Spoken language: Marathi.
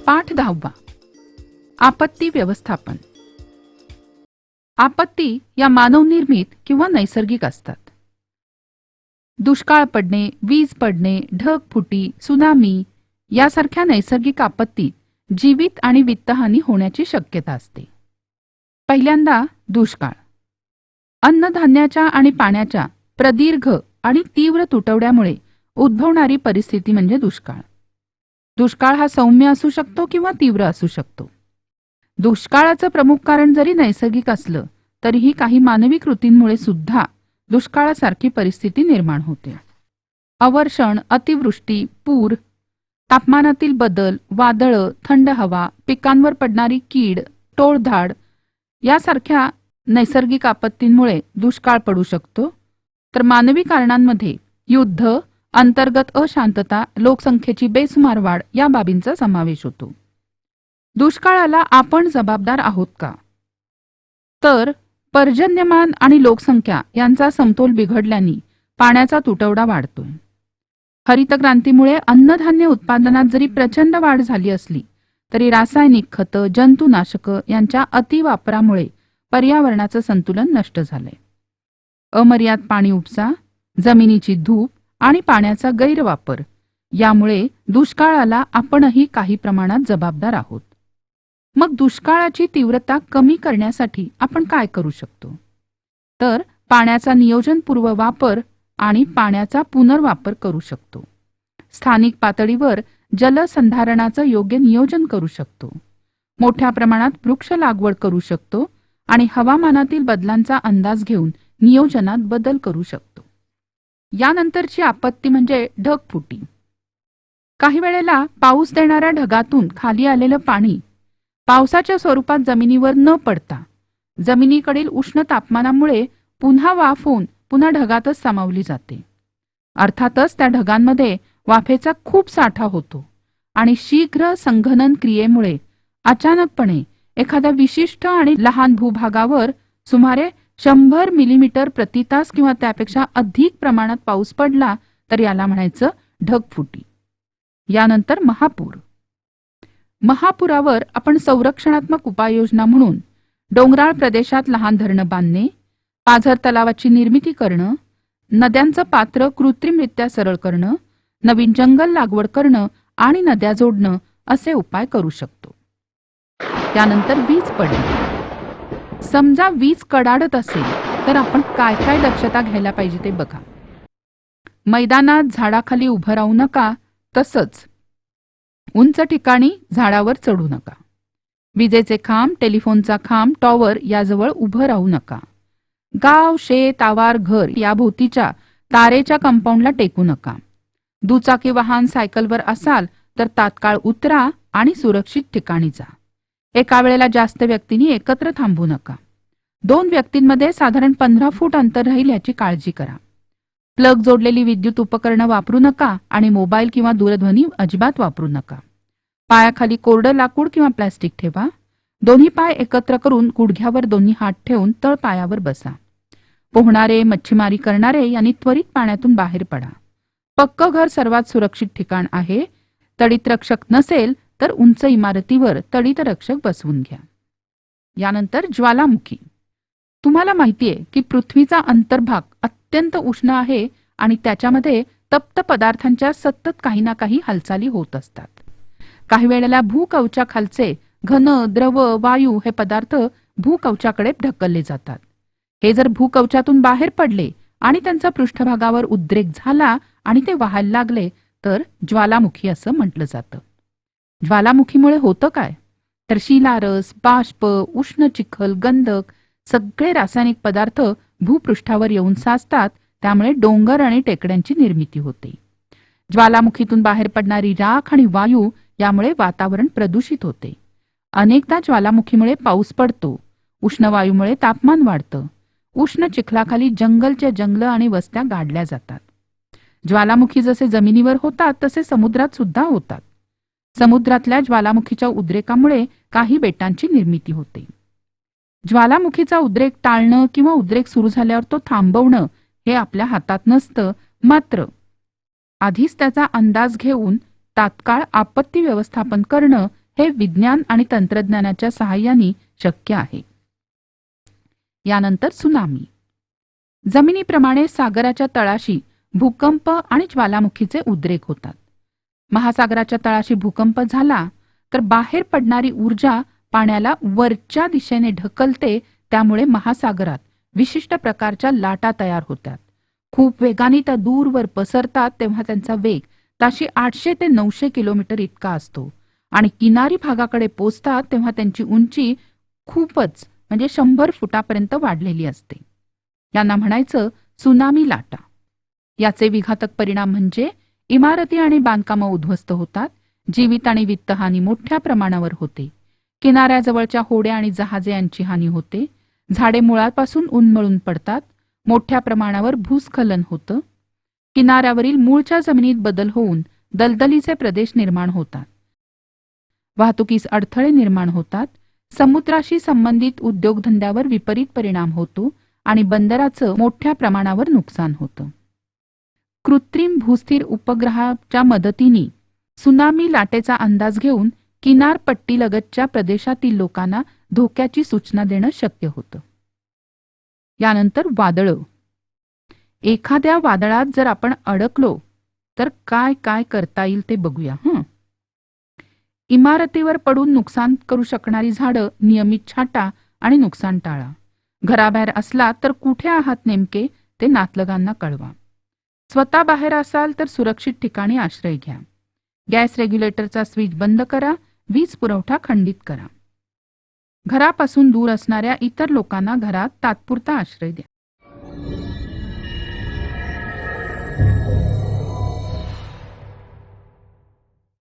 पाठ 10वा. आपत्ती व्यवस्थापन. आपत्ती या मानवनिर्मित किंवा नैसर्गिक असतात. दुष्काळ पडणे, वीज पडणे, ढगफुटी, सुनामी यासारख्या नैसर्गिक आपत्तीत जीवित आणि वित्तहानी होण्याची शक्यता असते. पहिल्यांदा दुष्काळ. अन्नधान्याच्या आणि पाण्याच्या प्रदीर्घ आणि तीव्र तुटवड्यामुळे उद्भवणारी परिस्थिती म्हणजे दुष्काळ. दुष्काळ हा सौम्य असू शकतो किंवा तीव्र असू शकतो. दुष्काळाचं प्रमुख कारण जरी नैसर्गिक असलं तरीही काही मानवी कृतींमुळे सुद्धा दुष्काळासारखी परिस्थिती निर्माण होते. अवर्षण, अतिवृष्टी, पूर, तापमानातील बदल, वादळं, थंड हवा, पिकांवर पडणारी कीड, टोळधाड यासारख्या नैसर्गिक आपत्तींमुळे दुष्काळ पडू शकतो. तर मानवी कारणांमध्ये युद्ध, अंतर्गत अशांतता, लोकसंख्येची बेसुमार वाढ या बाबींचा समावेश होतो. दुष्काळाला आपण जबाबदार आहोत का? तर पर्जन्यमान आणि लोकसंख्या यांचा समतोल बिघडल्याने पाण्याचा तुटवडा वाढतोय. हरितक्रांतीमुळे अन्नधान्य उत्पादनात जरी प्रचंड वाढ झाली असली तरी रासायनिक खतं, जंतुनाशकं यांच्या अतिवापरामुळे पर्यावरणाचं संतुलन नष्ट झालंय. अमर्याद पाणी उपसा, जमिनीची धूप आणि पाण्याचा गैरवापर यामुळे दुष्काळाला आपणही काही प्रमाणात जबाबदार आहोत. मग दुष्काळाची तीव्रता कमी करण्यासाठी आपण काय करू शकतो? तर पाण्याचा नियोजनपूर्व वापर आणि पाण्याचा पुनर्वापर करू शकतो. स्थानिक पातळीवर जलसंधारणाचं योग्य नियोजन करू शकतो. मोठ्या प्रमाणात वृक्ष लागवड करू शकतो आणि हवामानातील बदलांचा अंदाज घेऊन नियोजनात बदल करू शकतो. यानंतरची आपत्ती म्हणजे ढगफुटी. काही वेळेला पाऊस देणाऱ्या ढगातून खाली आलेलं पाणी पावसाच्या स्वरूपात जमिनीवर न पडता जमिनीकडील उष्ण तापमानामुळे पुन्हा वाफ होऊन पुन्हा ढगातच सामावली जाते. अर्थातच त्या ढगांमध्ये वाफेचा खूप साठा होतो आणि शीघ्र संघनन क्रियेमुळे अचानकपणे एखाद्या विशिष्ट आणि लहान भूभागावर सुमारे 100 मिलीमीटर प्रति तास किंवा त्यापेक्षा अधिक प्रमाणात पाऊस पडला तर याला म्हणायचं ढगफुटी. यानंतर महापूर. महापुरावर आपण संरक्षणात्मक उपाययोजना म्हणून डोंगराळ प्रदेशात लहान धरणं बांधणे, पाझर तलावाची निर्मिती करणं, नद्यांचं पात्र कृत्रिमरित्या सरळ करणं, नवीन जंगल लागवड करणं आणि नद्या जोडणं असे उपाय करू शकतो. त्यानंतर वीज पडणे. समजा वीज कडाडत असेल तर आपण काय काय दक्षता घ्यायला पाहिजे ते बघा. मैदानात झाडाखाली उभं राहू नका, तसंच उंच ठिकाणी झाडावर चढू नका. विजेचे खांब, टेलिफोनचा खांब, टॉवर याजवळ उभं राहू नका. गाव, शेत, आवार, घर या भोवतीच्या तारेच्या कंपाऊंडला टेकू नका. दुचाकी वाहन, सायकलवर असाल तर तात्काळ उतरा आणि सुरक्षित ठिकाणी जा. एका वेळेला जास्त व्यक्तींनी एकत्र थांबू नका. 2 व्यक्तींमध्ये साधारण 15 फूट अंतर राहील याची काळजी करा. प्लग जोडलेली विद्युत उपकरणं वापरू नका आणि मोबाईल किंवा दूरध्वनी अजिबात वापरू नका. पायाखाली कोरडं लाकूड किंवा प्लॅस्टिक ठेवा. दोन्ही पाय एकत्र करून गुडघ्यावर दोन्ही हात ठेवून तळ पायावर बसा. पोहणारे, मच्छीमारी करणारे यांनी त्वरित पाण्यातून बाहेर पडा. पक्क घर सर्वात सुरक्षित ठिकाण आहे. तडितरक्षक नसेल तर उंच इमारतीवर तडितरक्षक बसवून घ्या. यानंतर ज्वालामुखी. तुम्हाला माहितीये की पृथ्वीचा अंतर्भाग अत्यंत उष्ण आहे आणि त्याच्यामध्ये तप्त पदार्थांच्या सतत काही ना काही हालचाली होत असतात. काही वेळेला भूकवचाखालचे घन, द्रव, वायू हे पदार्थ भूकवचाकडे ढकलले जातात. हे जर भूकवचातून बाहेर पडले आणि त्यांचा पृष्ठभागावर उद्रेक झाला आणि ते वाहायला लागले तर ज्वालामुखी असं म्हटलं जातं. ज्वालामुखीमुळे होतं काय? तर शिलारस, बाष्प, उष्ण चिखल, गंधक सगळे रासायनिक पदार्थ भूपृष्ठावर येऊन साचतात. त्यामुळे डोंगर आणि टेकड्यांची निर्मिती होते. ज्वालामुखीतून बाहेर पडणारी राख आणि वायू यामुळे वातावरण प्रदूषित होते. अनेकदा ज्वालामुखीमुळे पाऊस पडतो. उष्ण वायूमुळे तापमान वाढतं. उष्ण चिखलाखाली जंगलच्या जंगलं आणि वस्त्या गाडल्या जातात. ज्वालामुखी जसे जमिनीवर होतात तसे समुद्रात सुद्धा होतात. समुद्रातल्या ज्वालामुखीच्या उद्रेकामुळे काही बेटांची निर्मिती होते. ज्वालामुखीचा उद्रेक टाळणं किंवा उद्रेक सुरू झाल्यावर तो थांबवणं हे आपल्या हातात नसतं. मात्र आधीच त्याचा अंदाज घेऊन तात्काळ आपत्ती व्यवस्थापन करणं हे विज्ञान आणि तंत्रज्ञानाच्या सहाय्याने शक्य आहे. यानंतर सुनामी. जमिनीप्रमाणे सागराच्या तळाशी भूकंप आणि ज्वालामुखीचे उद्रेक होतात. महासागराच्या तळाशी भूकंप झाला तर बाहेर पडणारी ऊर्जा पाण्याला वरच्या दिशेने ढकलते. त्यामुळे महासागरात विशिष्ट प्रकारच्या लाटा तयार होतात. खूप वेगाने त्या दूरवर पसरतात तेव्हा त्यांचा वेग ताशी 800 ते 900 किलोमीटर इतका असतो आणि किनारी भागाकडे पोचतात तेव्हा त्यांची उंची खूपच म्हणजे 100 फुटापर्यंत वाढलेली असते. यांना म्हणायचं सुनामी लाटा. याचे विघातक परिणाम म्हणजे इमारती आणि बांधकामं उद्ध्वस्त होतात. जीवित आणि वित्तहानी मोठ्या प्रमाणावर होते. किनाऱ्याजवळच्या होड्या आणि जहाजे यांची हानी होते. झाडे मुळापासून उन्मळून पडतात. मोठ्या प्रमाणावर भूस्खलन होतं. किनाऱ्यावरील मूळच्या जमिनीत बदल होऊन दलदलीचे प्रदेश निर्माण होतात. वाहतुकीस अडथळे निर्माण होतात. समुद्राशी संबंधित उद्योगधंद्यावर विपरीत परिणाम होतो आणि बंदराचं मोठ्या प्रमाणावर नुकसान होतं. कृत्रिम भूस्थिर उपग्रहाच्या मदतीने सुनामी लाटेचा अंदाज घेऊन किनारपट्टीलगतच्या प्रदेशातील लोकांना धोक्याची सूचना देणं शक्य होतं. यानंतर वादळं. एखाद्या वादळात जर आपण अडकलो तर काय काय करता येईल ते बघूया. इमारतीवर पडून नुकसान करू शकणारी झाडं नियमित छाटा आणि नुकसान टाळा. घराबाहेर असला तर कुठे आहात नेमके ते नातलगांना कळवा. स्वतः बाहेर असाल तर सुरक्षित ठिकाणी आश्रय घ्या. गॅस रेग्युलेटरचा स्विच बंद करा. वीज पुरवठा खंडित करा. घरापासून दूर असणाऱ्या इतर लोकांना घरात तात्पुरता आश्रय द्या.